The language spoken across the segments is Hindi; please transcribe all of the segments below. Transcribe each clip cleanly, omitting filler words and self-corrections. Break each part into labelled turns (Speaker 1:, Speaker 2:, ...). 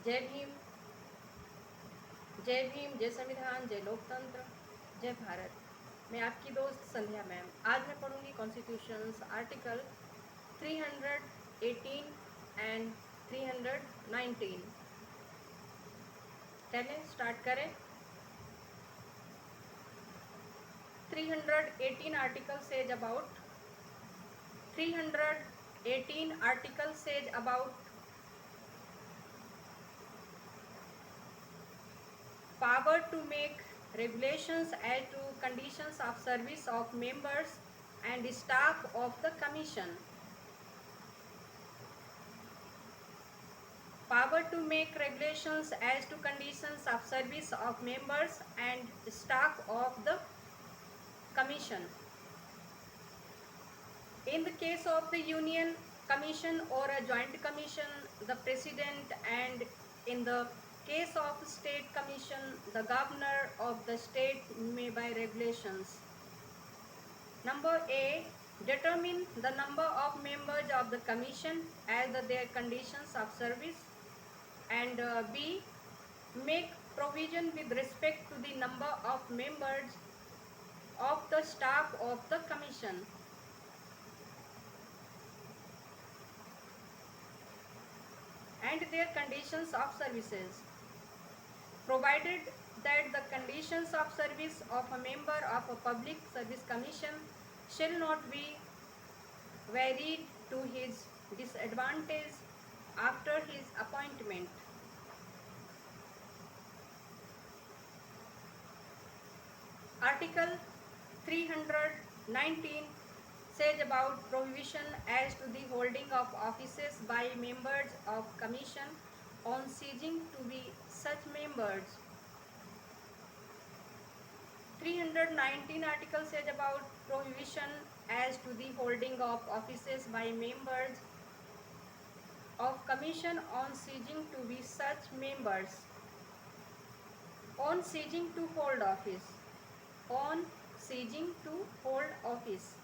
Speaker 1: जय भीम, जय भीम, जय संविधान, जय लोकतंत्र, जय भारत। मैं आपकी दोस्त संध्या मैम। आज मैं पढ़ूंगी कॉन्स्टिट्यूशंस आर्टिकल 318 एंड 319। चलें स्टार्ट करें। 318 article says about 318 article says about power to make regulations as to conditions of service of members and staff of the commission. Power to make regulations as to conditions of service of members and staff of the commission. In the case of the union commission or a joint commission, the president, and in the case of state commission, the governor of the state may by regulations. Number A, determine the number of members of the commission as their conditions of service, and B, make provision with respect to the number of members of the staff of the commission. And their conditions of services, provided that the conditions of service of a member of a public service commission shall not be varied to his disadvantage after his appointment. Article 319 says about prohibition as to the holding of offices by members of commission on ceasing to be such members. 319 article says about prohibition as to the holding of offices by members of commission on ceasing to be such members. On ceasing to hold office. On ceasing to hold office.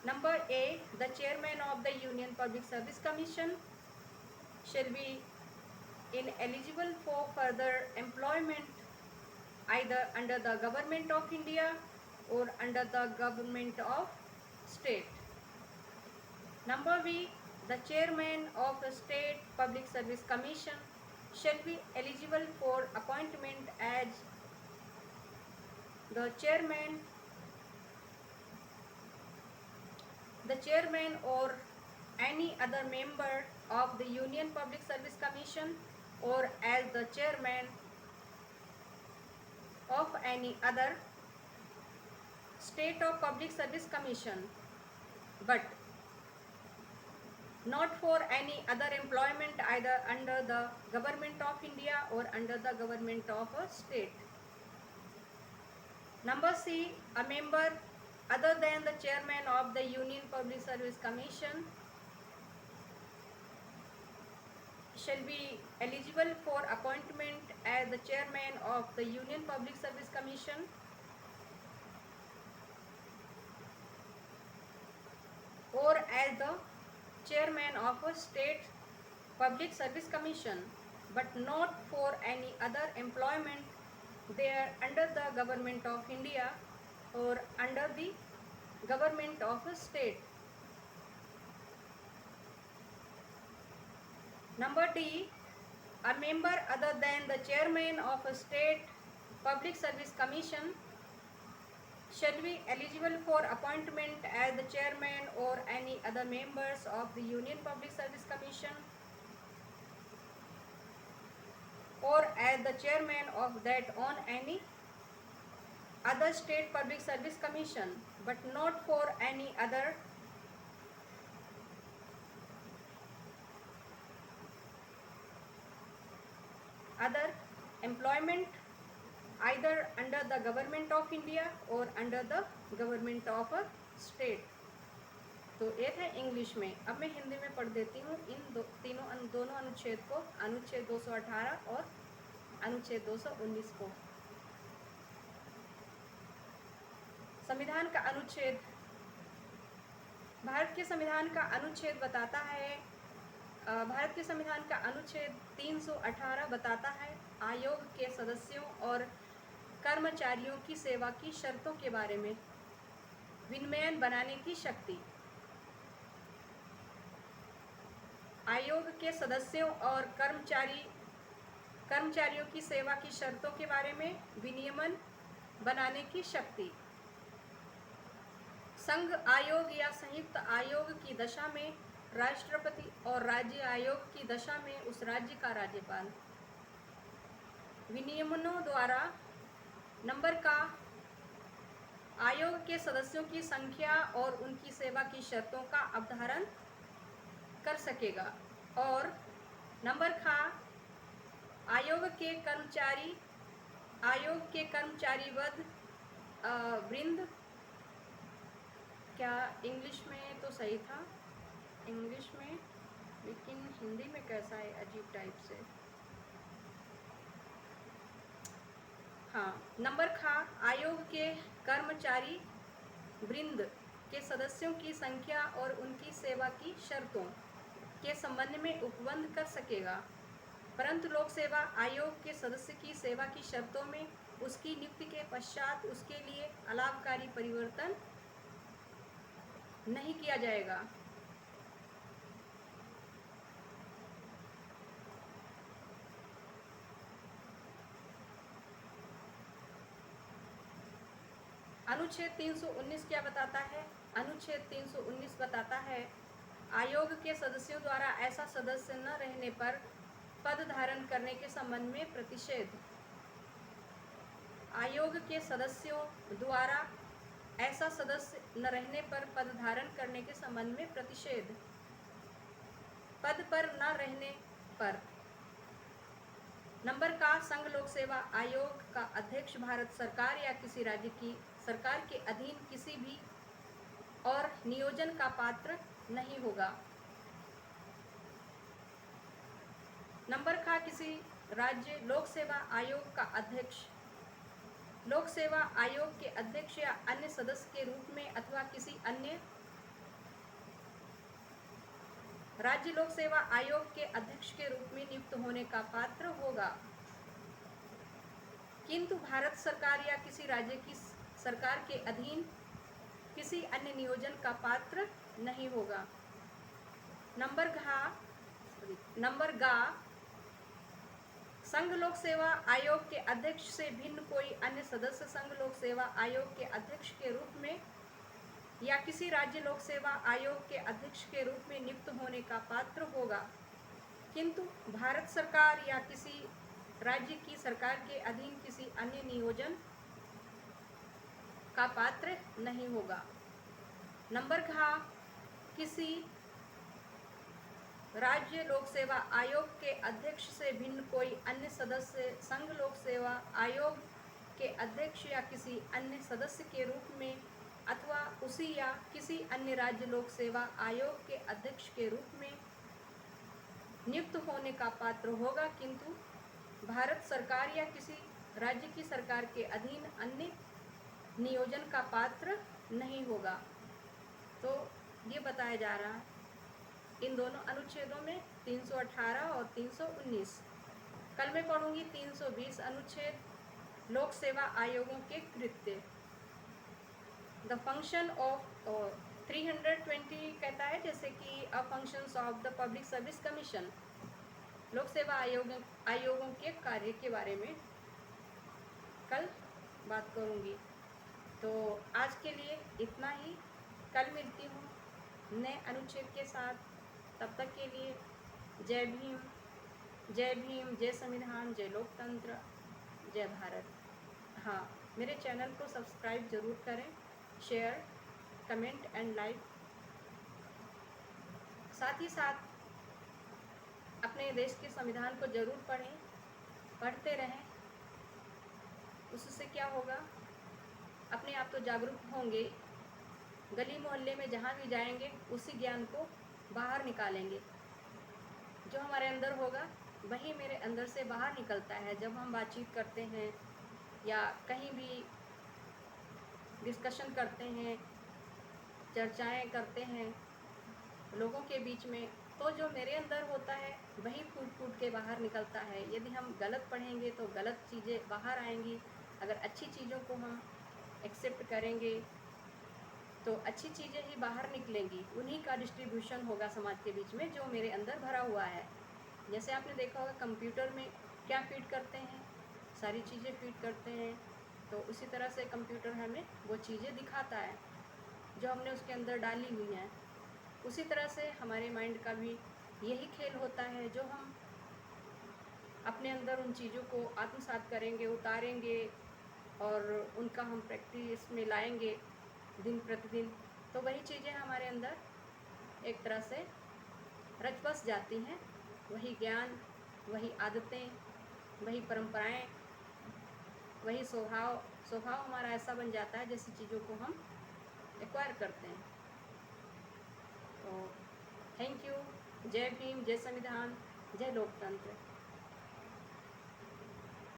Speaker 1: Number A, the chairman of the Union Public Service Commission shall be ineligible for further employment either under the government of India or under the government of state. Number B, the chairman of the State Public Service Commission shall be eligible for appointment as the chairman or any other member of the Union Public Service Commission or as the chairman of any other state or public service commission, but not for any other employment either under the government of India or under the government of a state. Number C, a member other than the chairman of the Union Public Service Commission shall be eligible for appointment as the chairman of the Union Public Service Commission or as the chairman of a state public service commission, but not for any other employment there under the government of India or under the government of a state. Number D, a member other than the chairman of a state public service commission shall be eligible for appointment as the chairman or any other members of the Union Public Service Commission or as the chairman of that on any other state public service commission, but not for any other employment either under the government of India or under the government of a state. तो ये था इंग्लिश में। अब मैं हिंदी में पढ़ देती हूँ इन दोनों अनुच्छेद को, अनुच्छेद 218 और अनुच्छेद 219 को। संविधान का अनुच्छेद, भारत के संविधान का अनुच्छेद बताता है भारत के संविधान का अनुच्छेद 318 बताता है आयोग के सदस्यों और कर्मचारियों की सेवा की शर्तों के बारे में विनियमन बनाने की शक्ति। आयोग के सदस्यों और कर्मचारियों की सेवा की शर्तों के बारे में विनियमन बनाने की शक्ति। संघ आयोग या संयुक्त आयोग की दशा में राष्ट्रपति और राज्य आयोग की दशा में उस राज्य का राज्यपाल। विनियमनों द्वारा नंबर का आयोग के सदस्यों की संख्या और उनकी सेवा की शर्तों का अवधारण कर सकेगा। और नंबर खा आयोग के कर्मचारी वृंद, क्या इंग्लिश में तो सही था इंग्लिश में, लेकिन हिंदी में कैसा है अजीब टाइप से। हाँ, नंबर खा आयोग के कर्मचारी वृंद के सदस्यों की संख्या और उनकी सेवा की शर्तों के संबंध में उपबंध कर सकेगा, परंतु लोक सेवा आयोग के सदस्य की सेवा की शर्तों में उसकी नियुक्ति के पश्चात उसके लिए अलाभकारी परिवर्तन नहीं किया जाएगा। अनुच्छेद 319 क्या बताता है? अनुच्छेद 319 बताता है आयोग के सदस्यों द्वारा ऐसा सदस्य न रहने पर पद धारण करने के संबंध में प्रतिषेध। आयोग के सदस्यों द्वारा ऐसा सदस्य न रहने पर पद धारण करने के संबंध में प्रतिषेध। पद पर न रहने पर नंबर का संघ लोक सेवा आयोग का अध्यक्ष भारत सरकार या किसी राज्य की सरकार के अधीन किसी भी और नियोजन का पात्र नहीं होगा। नंबर का किसी राज्य लोक सेवा आयोग का अध्यक्ष लोक सेवा आयोग के अध्यक्ष या अन्य सदस्य के रूप में अथवा किसी अन्य राज्य लोक सेवा आयोग के अध्यक्ष के रूप में नियुक्त होने का पात्र होगा, किंतु भारत सरकार या किसी राज्य की सरकार के अधीन किसी अन्य नियोजन का पात्र नहीं होगा। नंबर गा संघ लोक सेवा आयोग के अध्यक्ष से भिन्न कोई अन्य सदस्य संघ लोक सेवा आयोग के अध्यक्ष के रूप में या किसी राज्य लोक सेवा आयोग के अध्यक्ष के रूप में नियुक्त होने का पात्र होगा, किंतु भारत सरकार या किसी राज्य की सरकार के अधीन किसी अन्य नियोजन का पात्र नहीं होगा। नंबर घ किसी राज्य लोक सेवा आयोग के अध्यक्ष से भिन्न कोई अन्य सदस्य संघ लोक सेवा आयोग के अध्यक्ष या किसी अन्य सदस्य के रूप में अथवा उसी या किसी अन्य राज्य लोक सेवा आयोग के अध्यक्ष के रूप में नियुक्त होने का पात्र होगा, किंतु भारत सरकार या किसी राज्य की सरकार के अधीन अन्य नियोजन का पात्र नहीं होगा। तो ये बताया जा रहा है इन दोनों अनुच्छेदों में 318 और 319। कल मैं पढ़ूंगी 320 अनुच्छेद लोक सेवा आयोगों के कृत्य। द फंक्शन ऑफ 320 कहता है जैसे कि uh functions of the public service commission, लोक सेवा आयोगों के कार्य के बारे में कल बात करूंगी। तो आज के लिए इतना ही, कल मिलती हूँ नए अनुच्छेद के साथ। तब तक के लिए जय भीम, जय संविधान, जय लोकतंत्र, जय भारत। हाँ, मेरे चैनल को सब्सक्राइब ज़रूर करें, शेयर, कमेंट एंड लाइक। साथ ही साथ अपने देश के संविधान को ज़रूर पढ़ें, पढ़ते रहें। उससे क्या होगा, अपने आप तो जागरूक होंगे, गली मोहल्ले में जहाँ भी जाएंगे उसी ज्ञान को बाहर निकालेंगे। जो हमारे अंदर होगा वही मेरे अंदर से बाहर निकलता है। जब हम बातचीत करते हैं या कहीं भी डिस्कशन करते हैं, चर्चाएं करते हैं लोगों के बीच में, तो जो मेरे अंदर होता है वही फूट फूट के बाहर निकलता है। यदि हम गलत पढ़ेंगे तो गलत चीज़ें बाहर आएंगी, अगर अच्छी चीज़ों को हम एक्सेप्ट करेंगे तो अच्छी चीज़ें ही बाहर निकलेंगी, उन्हीं का डिस्ट्रीब्यूशन होगा समाज के बीच में जो मेरे अंदर भरा हुआ है। जैसे आपने देखा होगा कंप्यूटर में क्या फीड करते हैं, सारी चीज़ें फीड करते हैं, तो उसी तरह से कंप्यूटर हमें वो चीज़ें दिखाता है जो हमने उसके अंदर डाली हुई हैं। उसी तरह से हमारे माइंड का भी यही खेल होता है, जो हम अपने अंदर उन चीज़ों को आत्मसात करेंगे, उतारेंगे और उनका हम प्रैक्टिस में लाएंगे दिन प्रतिदिन, तो वही चीज़ें हमारे अंदर एक तरह से रच बस जाती हैं। वही ज्ञान, वही आदतें, वही परंपराएं, वही स्वभाव स्वभाव हमारा ऐसा बन जाता है जैसी चीज़ों को हम एक्वायर करते हैं। तो थैंक यू। जय भीम, जय संविधान, जय लोकतंत्र।